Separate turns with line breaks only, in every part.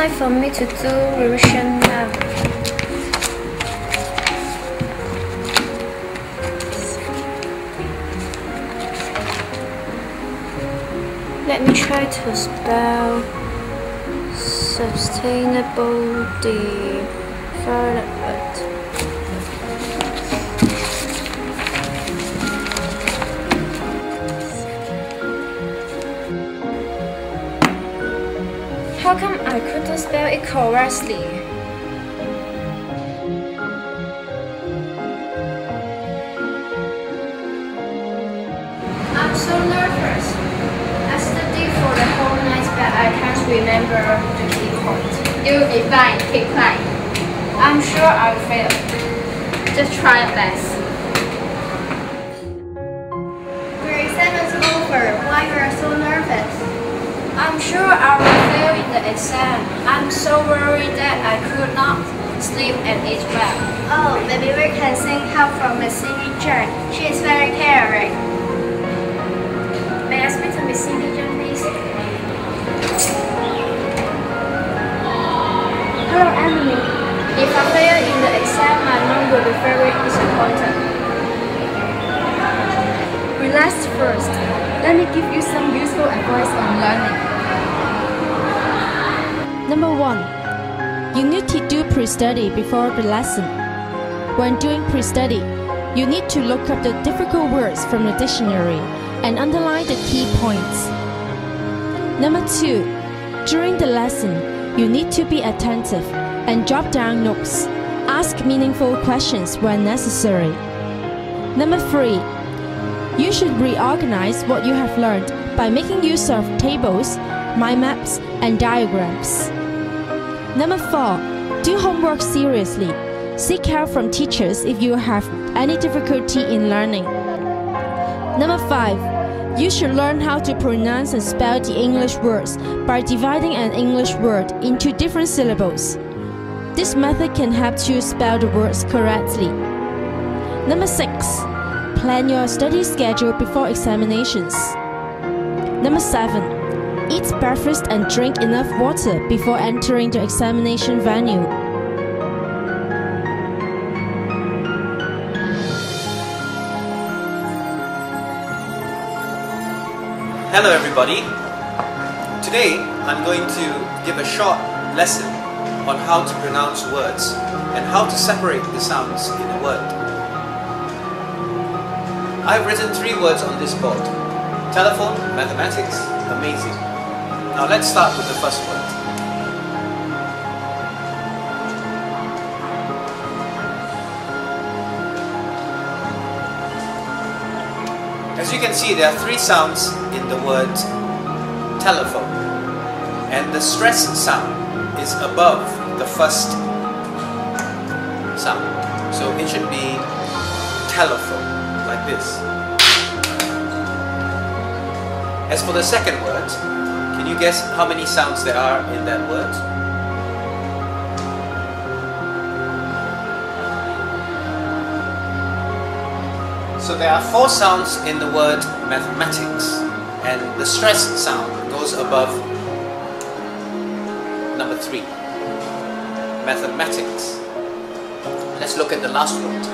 time for me to do revision now. Let me try to spell sustainable development. How come I couldn't spell it correctly? I'm so nervous. I studied for the whole night, but I can't remember the key point.
You'll be fine, keep trying.
I'm sure I'll fail.
Just try your best.
Your exam is over. Why you are so nervous?
I'm sure I will fail in the exam. I'm so worried that I could not sleep and eat well.
Oh, maybe we can sing help from Miss Cindy Chen. She is very caring.
May I speak to Miss Cindy Chen, please? Hello, Emily. If I fail in the exam, my mom will be very disappointed.
Relax first. Let me give you some useful advice on learning. Number 1. You need to do pre-study before the lesson. When doing pre-study, you need to look up the difficult words from the dictionary and underline the key points. Number 2. During the lesson, you need to be attentive and jot down notes. Ask meaningful questions when necessary. Number 3. You should reorganize what you have learned by making use of tables, mind maps, and diagrams. Number 4. Do homework seriously. Seek help from teachers if you have any difficulty in learning. Number 5. You should learn how to pronounce and spell the English words by dividing an English word into different syllables. This method can help you spell the words correctly. Number 6. Plan your study schedule before examinations. Number 7. Eat breakfast and drink enough water before entering the examination venue.
Hello everybody. Today I'm going to give a short lesson on how to pronounce words and how to separate the sounds in a word. I've written 3 words on this board: telephone, mathematics, amazing. Now let's start with the first word. As you can see, there are 3 sounds in the word telephone, and the stress sound is above the first sound. So it should be telephone, like this. As for the second word, can you guess how many sounds there are in that word? So there are 4 sounds in the word mathematics, and the stress sound goes above number 3, mathematics. Let's look at the last word.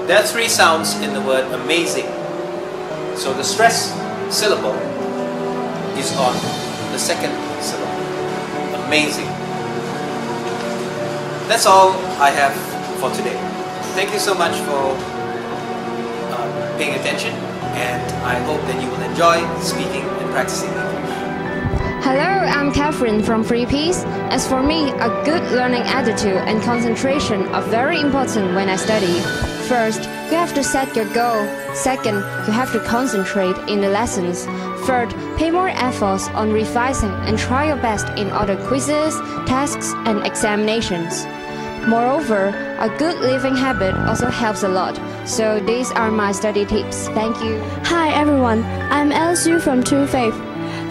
There are 3 sounds in the word amazing. So the stress syllable is on the second syllable. Amazing. That's all I have for today. Thank you so much for paying attention, and I hope that you will enjoy speaking and practicing English.
Hello, I'm Catherine from Free Peace. As for me, a good learning attitude and concentration are very important when I study. First, you have to set your goal. Second, you have to concentrate in the lessons. Third, pay more efforts on revising and try your best in other quizzes, tasks, and examinations. Moreover, a good living habit also helps a lot. So these are my study tips. Thank you.
Hi everyone, I'm Elsie from 2 Faith.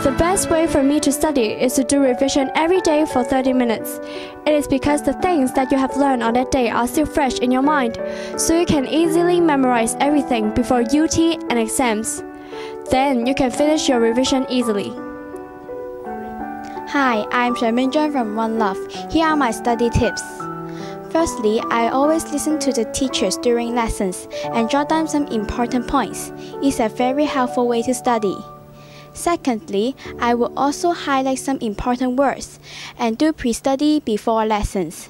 The best way for me to study is to do revision every day for 30 minutes. It is because the things that you have learned on that day are still fresh in your mind, so you can easily memorize everything before UT and exams. Then you can finish your revision easily.
Hi, I'm Shermin Zhang from One Love. Here are my study tips. Firstly, I always listen to the teachers during lessons and jot down some important points. It's a very helpful way to study. Secondly, I will also highlight some important words and do pre-study before lessons.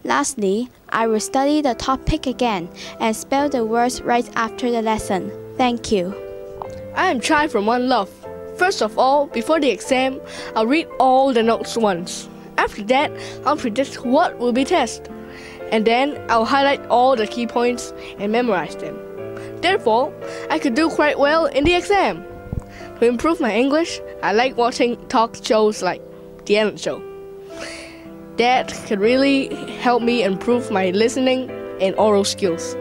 Lastly, I will study the topic again and spell the words right after the lesson. Thank you.
I am Chai from One Love. First of all, before the exam, I'll read all the notes once. After that, I'll predict what will be tested. And then I'll highlight all the key points and memorize them. Therefore, I could do quite well in the exam. To improve my English, I like watching talk shows like The Ellen Show. That could really help me improve my listening and oral skills.